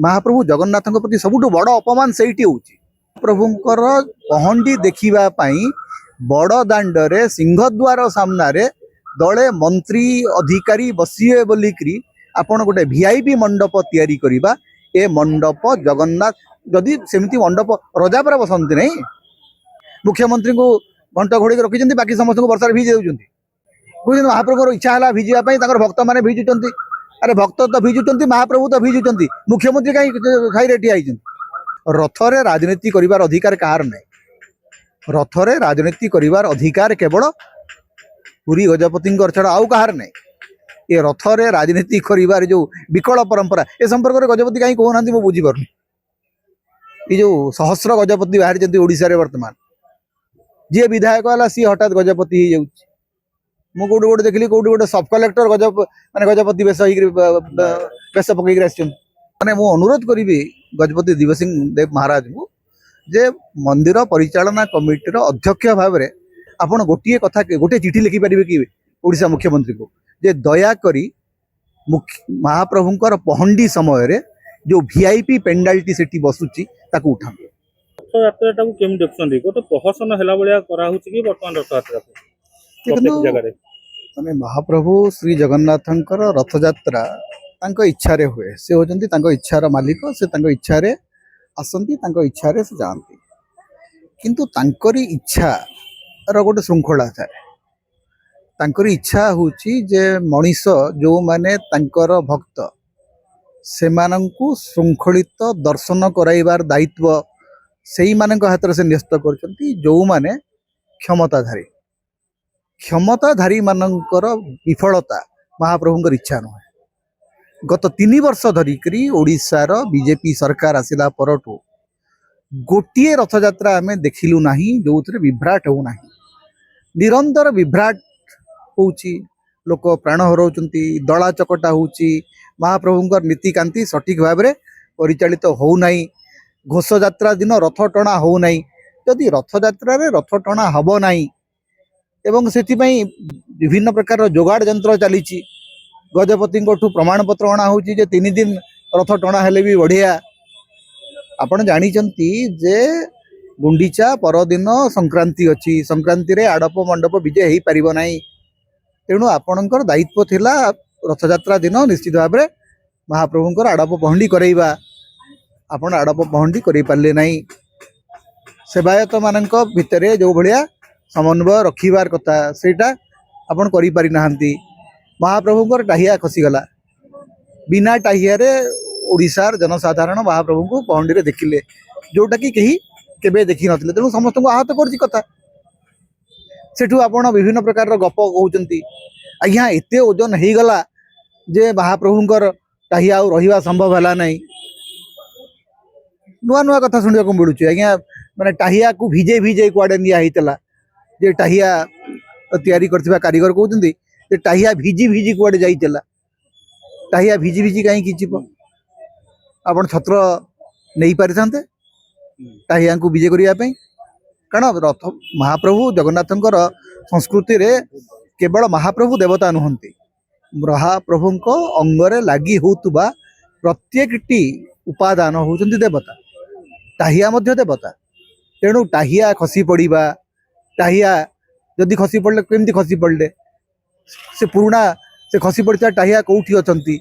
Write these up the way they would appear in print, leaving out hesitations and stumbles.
महाप्रभु जगन्नाथ प्रति सबुठ बड़ अपमान से प्रभुंकर पहंडी देखा बड़ दाण्डे सिंहद्वार सामने दले मंत्री अधिकारी बसिए बोलिकी आपण गोटे वीआईपी मंडप तैयारी करवा ए मंडप जगन्नाथ जदि सेमती मंडप रजा पर बसंती नहीं मुख्यमंत्री को घंटा घोड़ी रखी बाकी समस्त को वर्षा भिजी देती महाप्रभु इच्छा है भिजापी भक्त मैंने भिजुंट अरे भक्त तो भिजुंट महाप्रभु तो भिजुंट मुख्यमंत्री कहीं खाई ठिया रथरे राजनीति करिवार अधिकार कहार नहीं रथरे राजनीति करिवार अधिकार केवल पुरी गजपति छड़ा आउ कहार नहीं ये रथरे राजनीति करिवार जो विकल परंपरा ए संपर्क में गजपति कहीं कहना बुझीपार ये जो सहस्र गजपति बाहरी ओडिशा वर्तमान जी विधायक है सी हठात गजपति हो मु कौट गोटे देखली कौट गोटे सब कलेक्टर माने गजपति वेश वेश पकईक मैंने मु अनुरोध करी गजपति दिव्यसिंह देव महाराज को जे मंदिर परिचालना कमिटीर अध्यक्ष भाव में आपण गोटे कथा गोटे चिठी लिखिपारे कि ओडिशा मुख्यमंत्री को जे दयाकोरी महाप्रभुंकर पहंडी समय जो वीआईपी पेंडाल्टी से बसुची ताकू उठा रथयात्रा को केम देखछन्ती को तो प्रहसन हैला बलिया करा होची कि वर्तमान रथयात्रा को जगह माने महाप्रभु श्री जगन्नाथंकर रथयात्रा तांको इच्छा रे हुए से होचंती तांको इच्छार मालिक से तांको इच्छा रे आसंती तांको इच्छा रे से जानती किंतु तांकरी इच्छा रो गोटे श्रृंखला थाए तांकरी इच्छा होची जे मनीष जो माने तांकर भक्त से मानंकु श्रृंखलित दर्शन कराइबार दायित्व सेई मानक हाथ से न्यस्त करचंती जो माने क्षमताधारी मानकर विफलता महाप्रभुंकर इच्छा नुहे गत 3 वर्ष धरिकी ओडिशार बीजेपी सरकार आसिला परठू गोटे रथयात्रा आम देखिलु नाही जो विभ्राट होना निरंतर विभ्राट होची लोक प्राण हरौचंती दला चकटा होची महाप्रभुंकर नीतिकांति सठिक भाव में परिचालित हो नाही घोष यात्रा दिन रथ टणा हो नाही जदि रथयात्रा रथ टणा हब नाही एवं सेथिपई विभिन्न प्रकार जोगाड़ यंत्र चली गजपति प्रमाण पत्र अणा हो 3 दिन रथ टणा हेले भी बढ़िया आपण जानिचंती जे गुंडीचा परदिन संक्रांति अच्छी संक्रांति रे आड़प मंडप विजय हो पारिबो नाही तेणु आपणकर दायित्व थिला रथयात्रा दिन निश्चित भाव में महाप्रभुंकर आड़प पहंडी करैबा आपण आड़प पहंडी करि पारले नाही सेवायत मानक भितरे जो भलिया समन्वय रखिबार कथा सेटा आपण करि पारि नाहंती महाप्रभुंकर टाहिया खसीगला बिना टाहिया रे ओडिशार जनसाधारण महाप्रभु को पहंडी रे देखिले जोटा कि कहीं केबे देखि नथिले तेणु समस्त को आहत करछि कथा सेठू आपण विभिन्न प्रकार गप कहउचंती आज्ञा एते ओजन हेई गला जे महाप्रभुंकर टाहिया आ रहिबा संभव हला नाही नुआ नुआ कथा सुनिया को मिलुछि आज्ञा माने टाहिया को भिजे भिजे कुआडे निया हेतला जे टाहिया तैयारी करथिबा कारीगर कहउचंती जे टाहिया भिजी भिजी कुआडे जाइतला टाहिया भिजी भिजी काई कि जिवो आपण छत्र नहीं पारिथांते टाहिया को विजय करिया पई कारण रथ महाप्रभु जगन्नाथंकर संस्कृति रे केवल महाप्रभु देवता नुहंती महाप्रभुंको अंगरे लागी होतुबा प्रत्येकटी उपादान होचंती देवता टाहिया मध्य देवता तेणु टाहिया खसी पड़िबा टाहिया जदि खसी पड़ले केमती खसी पड़ले से पुराना से खसी पड़ता टाहिया कौटी अछंती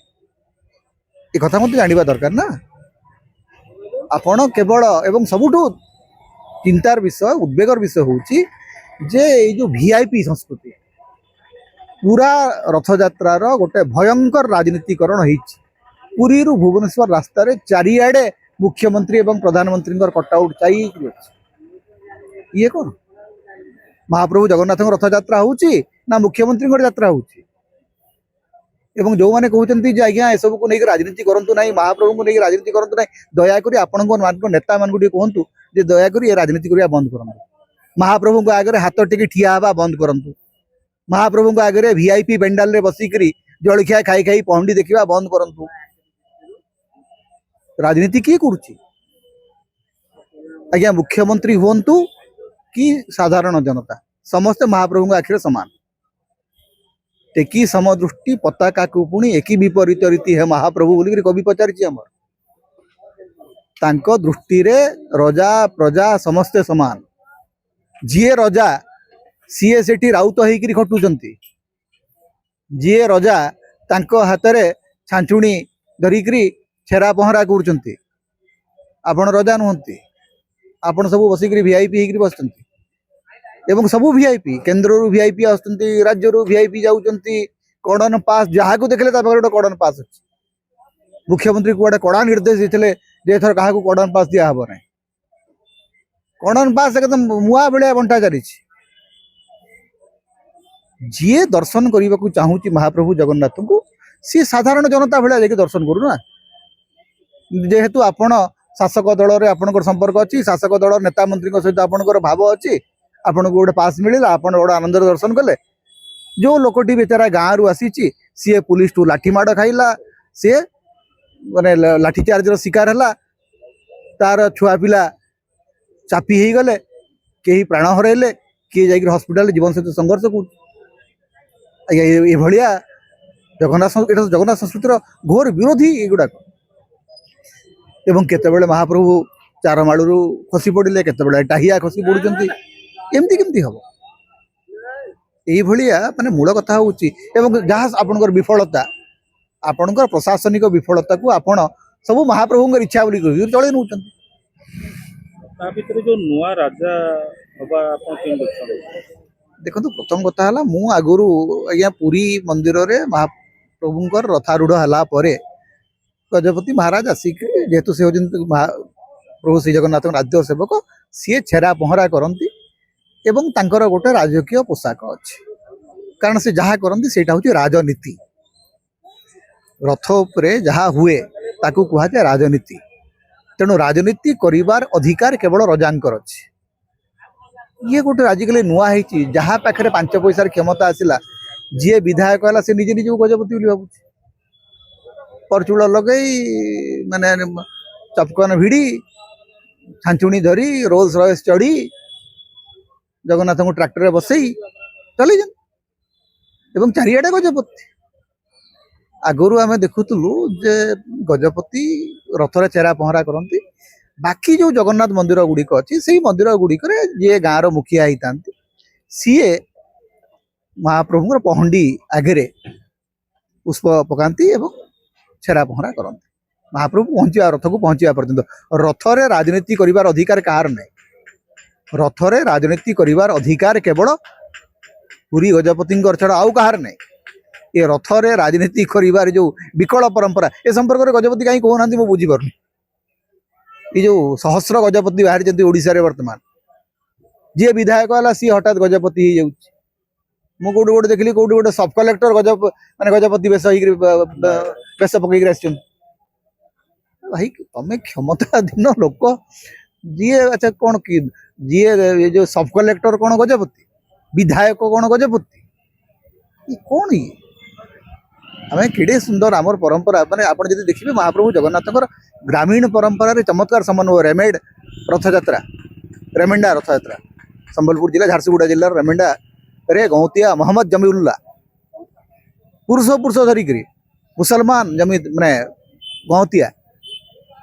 ए कथा मते जानिबा दरकार ना आपण केवल एवं सबुठू चिंतार विषय उद्वेगर विषय होची जे ये जो वीआईपी संस्कृति पूरा रथयात्रार गोटे भयंकर राजनीतिकरण होईची पुरी रु भुवनेश्वर रास्ता रे चारिआडे मुख्यमंत्री एवं प्रधानमंत्री कटआउट चाहिए ये कौन महाप्रभु जगन्नाथ रथयात्रा होची ना मुख्यमंत्री यात्रा होची एवं जो मैंने कहते जे आज्ञा एसबू को लेकर राजनीति करंतु नहीं महाप्रभु को लेकर राजनीति करंतु नहीं दयाकोरी आपण नेता मान कहतु जे दयाकोरी ये राजनीति करिया बंद करंतु महाप्रभु को आगे हाथ टेकी ठिया हवा बंद करंतु महाप्रभु को आगे वीआईपी पेंडाल रे बसिकरी जलखिया खाई खाई पहंडी देखा बंद करंतु राजनीति किए करुची आज्ञा मुख्यमंत्री हुंतु कि साधारण जनता समस्ते महाप्रभु आखिरे समान टेकी समदृष्टि पताका को पुणी एकी विपरीत रीति है महाप्रभु बोलिक कवि पचारि हमर तांको दृष्टि रे रजा प्रजा समस्ते समान जीए रजा सीए सेठी राउत होइकरी खटुचंती जीए रजा तांको हातरे छांचुणी धरिकरी छेरा पहरा करूचंती आपण रजा नुहंती आपण सब बसिकरी वीआईपी होइकरी बसचंती एवं सबु वीआईपी केंद्र रु वीआईपी आसुचंती राज्य रु वीआईपी जाउचंती कड़न पास जहाँ को देखले ता पाखरे कड़न पास अछि मुख्यमंत्री को कड़ा निर्देश देते जे एथर क्या कड़न पास दिया हब ना कड़न पास एकदम मुआ बेलिया बंटा चली जी दर्शन करने को चाहूँगी महाप्रभु जगन्नाथ को सी साधारण जनता भाया जाकि दर्शन करूना जेहेतु आपण शासक दल रे आपनकर संपर्क अच्छी शासक दल नेता मंत्री सहित आपनकर भाव अच्छी आपन को गोटे पास मिलला आपण गोटे आनंद दर्शन कले जो लोकटी बेचारा गाँव रु आसी सी पुलिस टू लाठी माड़ खाइला सी माने लाठीचार्जर शिकार है तार छुआ पिला चापी हो गले कहीं प्राण हरइले किए जाकर हस्पिटाल जीवन सहित संघर्ष कर जगन्नाथ संस्कृतिर घोर विरोधी युवाक एवं केतबेले महाप्रभु चारमाड़ू खसी पड़े केतबेले टाहिया खसी पड़ुंट एमती केमती हम ये माने मूल कथा हूँ जहाँ आपणकर विफलता आपणकर प्रशासनिक विफलता को आपण सब महाप्रभु इच्छा बोली चल नौ जो नुआ राजा हवा देखो प्रथम कथा है मु आगुरी आज्ञा पुरी मंदिर रे महाप्रभुंकर रथारूढ़ है गजपति महाराज आसिक जेहेतु से प्रभु श्री जगन्नाथ राज्य सेवक सी छेरा पहरा करती एवं तांकर गोटे राजकीय पोशाक अच्छी कारण से जहाँ करती से राजनीति रथ उपरे जहाँ हुए ताकू कहुए राजनीति तेणु राजनीति करिवार अधिकार केवल रजांकर अच्छी ये गोटे आजिकल नुआ है जहाँ पाखे 5 पैसार क्षमता आसला जी विधायक है से निजे निजे गजपति बोली भावुँ परचूल लगई माने चपकन भिड़ी छांचुणी धरी रोल्स रॉयस चढ़ी जगन्नाथ को ट्रैक्टर में बसई चल एवं चारिआडे गजपति आगुरी आम देखुलु जे गजपति रथरे चेरा पहरा करती बाकी जो जगन्नाथ मंदिर गुड़िक अच्छी से मंदिर गुड़िक जी गाँव मुखिया होता सीए महाप्रभु पहंडी आगे पुष्प पकाती एवं छेरा पहरा करती महाप्रभु पहुंचा रथ को पहुंचा पर्यंत रथरे राजनीति करिवार अधिकार कहार नहीं रथरे राजनीति करिवार अधिकार केवल पुरी गजपति छड़ा आउ कहार नहीं ये रथरे राजनीति करिवार जो विकल परंपरा ए संपर्क में गजपति कहीं कहना मुझे बुझीपार ये जो सहस्र गजपति बाहरी ओडिशा रे वर्तमान जी विधायक है सी हठात गजपति हो जाऊँ कौटे गोटे देखली कौटे गोटे सब कलेक्टर माने गजपति वेश वेश पकईकर भाई तमें क्षमताधीन लोक जी अच्छा कौन कि जी ये जो सब कलेक्टर कौन गजपति विधायक कौन गजपति ये कौन ये आम केड़े सुंदर आमर परंपरा माने आप देखिए महाप्रभु जगन्नाथ ग्रामीण परंपरा रे चमत्कार समन्वय रेमेड रथयात्रा रेमेंडा रथयात्रा संबलपुर जिला झारसुगुड़ा जिला रेमेंडा रे गौतिया मोहम्मद जमीउल्ला पुरुष धरिक मुसलमान जमी माने गौतिया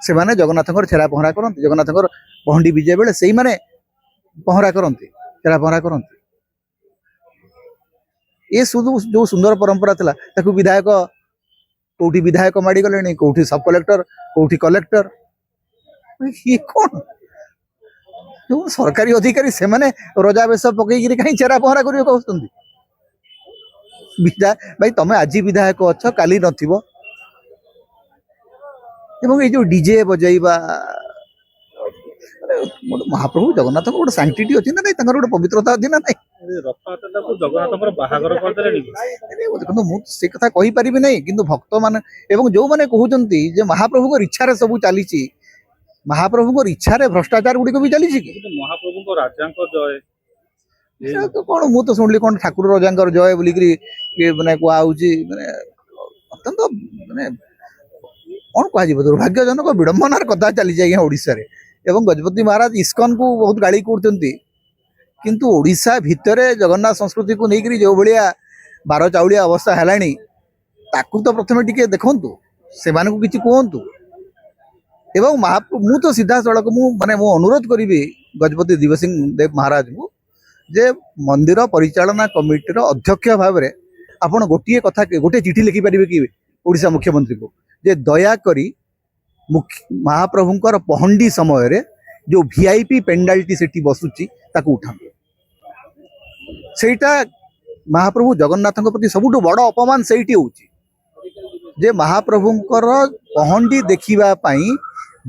से माने जगन्नाथ छेरा पहरा करती जगन्नाथ पहंडी विजय बेले से माने पहरा करती छेरा पहरा करती ये जो सुंदर परंपरा थिला ताकू विधायक कौटी विधायक माड़ी गले कौटी सब कलेक्टर कौटी कलेक्टर ये कौन जो सरकारी अधिकारी से माने रजा बेश पकईकरी कहीं चेरा पहरा कर भाई तुम आज विधायक अच्छ काली नथिबो एवं ये जो डीजे बजाइबा महाप्रभु जगन्नाथ गोटे सांक्टिटी अच्छी ना नहीं गोटे पवित्रता अच्छी ना नहीं देखो मुझे कथा कही पारि नहीं कि भक्त मान एवं जो मैंने कहते जे महाप्रभु इच्छा सब चली महाप्रभु इच्छा भ्रष्टाचार गुड़िक भी चली महाप्रभु राजा जय तो कौन मुझे तो शुणिली कौन ठाकुर रजा जय बोलिकी मैंने कहुची मैंने अत्यंत मैंने कौन कह दुर्भाग्यजनक विडंबनार कथा चली आज्ञा ओडिशा रे एवं गजपति महाराज इस्कन को बहुत गाड़ी करते किंतु ओडिशा भितर जगन्नाथ संस्कृति को लेकर जो भाया 12 चाउलिया अवस्था है ताकू तो प्रथम टिके देखु से किसी कहतु ଏବଂ ମୁଁ ତ ସିଧାସଳଖ ମୁଁ ମାନେ ମୁଁ ଅନୁରୋଧ କରିବି ଗଜପତି ଦିବ୍ୟ ସିଂହ ଦେବ ମହାରାଜଙ୍କୁ ଯେ ମନ୍ଦିର ପରିଚାଳନା କମିଟିର ଅଧ୍ୟକ୍ଷ ଭାବରେ ଆପଣ ଗୋଟିଏ କଥା ଗୋଟିଏ ଚିଠି ଲେଖିପାରିବେ କି ଓଡ଼ିଶା ମୁଖ୍ୟମନ୍ତ୍ରୀଙ୍କୁ ଯେ ଦୟାକରି महाप्रभुंकर पहंडी समय जो वीआईपी पेंडालटी सेठी बसुची ताकू उठांतु सेटा महाप्रभु जगन्नाथ प्रति सबुठु बड़ अपमान सेठी होउची जे महाप्रभुंकर पहंडी देखिबा पई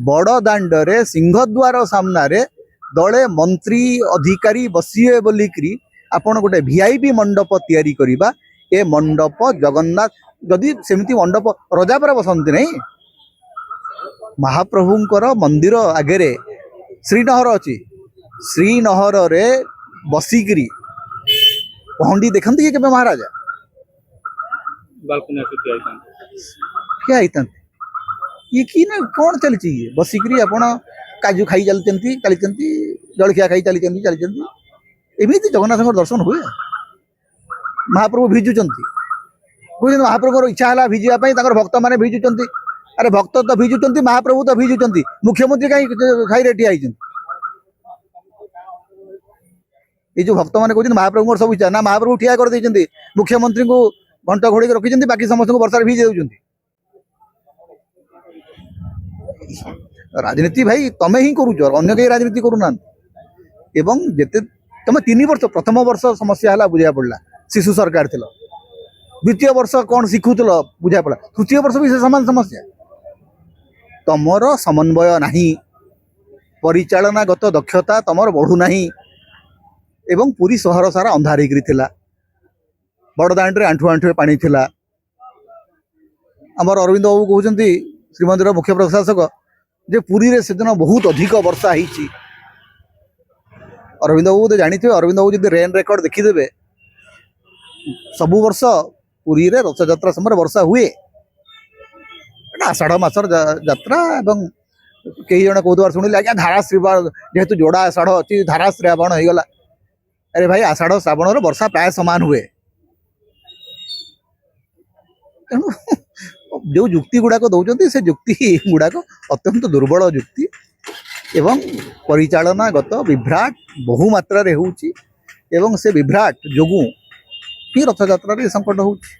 बड़ दांडरे सिंहद्वार सामने दले मंत्री अधिकारी बसिए बोलिकी आपण गोटे वीआईपी मंडप तैयारी करिबा ए मंडप जगन्नाथ जदि सेमती मंडप रजापर बसंती नहीं महाप्रभुंकर मंदिर आगे श्रीनहर अच्छी श्रीनहर रे बसिकी पहंडी देखती कि केबे महाराजा बालकनी क्या होता ये कि ना कौन चलती बसिकी आपण काजू खाई चलती जलखिया खाई चलती एमती जगन्नाथ दर्शन हुए महाप्रभु भिजुचंती महाप्रभु इच्छा है भिजापी भक्त मैंने भिजुचंती अरे भक्त तो भिजुचंती महाप्रभु तो भिजुचंती मुख्यमंत्री कहीं खाई ठिया ये जो भक्त मैंने कहते महाप्रभु सब इच्छा ना महाप्रभु ठिया कर देते मुख्यमंत्री को घंट घोड़ी रखी बाकी समस्त को वर्षा भिजे दे राजनीति भाई तमें ही करूच अन्य कहीं राजनीति करूना एवं जिते तुम 3 वर्ष प्रथम वर्ष समस्या है बुझा पड़ा शिशु सरकार थी द्वितीय वर्ष कौन शिखुल बुझा पड़ा तृतीय वर्ष भी से समान समस्या तमर समन्वय नहीं परिचालनागत दक्षता तमर बढ़ू नहीं एवं पूरी सहर सारा अंधार होता बड़दाण्ड आंठु आंठु पानी थिला आमर अरविंद बाबू कहते श्रीमंदिर मुख्य प्रशासक जे पुरी रे सेदिन बहुत अधिक वर्षा होती अरविंद बाबू तो जानी थे अरविंद बाबू जो रेन रेकर्ड देखीदे सबु वर्ष पुरी रे रथ यात्रा समय वर्षा हुए आषाढ़ मासर यात्रा एवं कई जन कौतुबार शुणिले आज्ञा धारा श्रावण जेहेतु जोड़ा आषाढ़ अच्छी धारा श्रावण हो गला अरे भाई आषाढ़ श्रावण वर्षा प्राय समान हुए तेणु जो जुक्ति गुड़ाक दौरान से जुक्ति गुड़ाक अत्यंत दुर्बल जुक्ति एवं परिचालनागत विभ्राट बहुमात्रा होउची एवं से विभ्राट जोगु ही रथ यात्रा संकट होउची।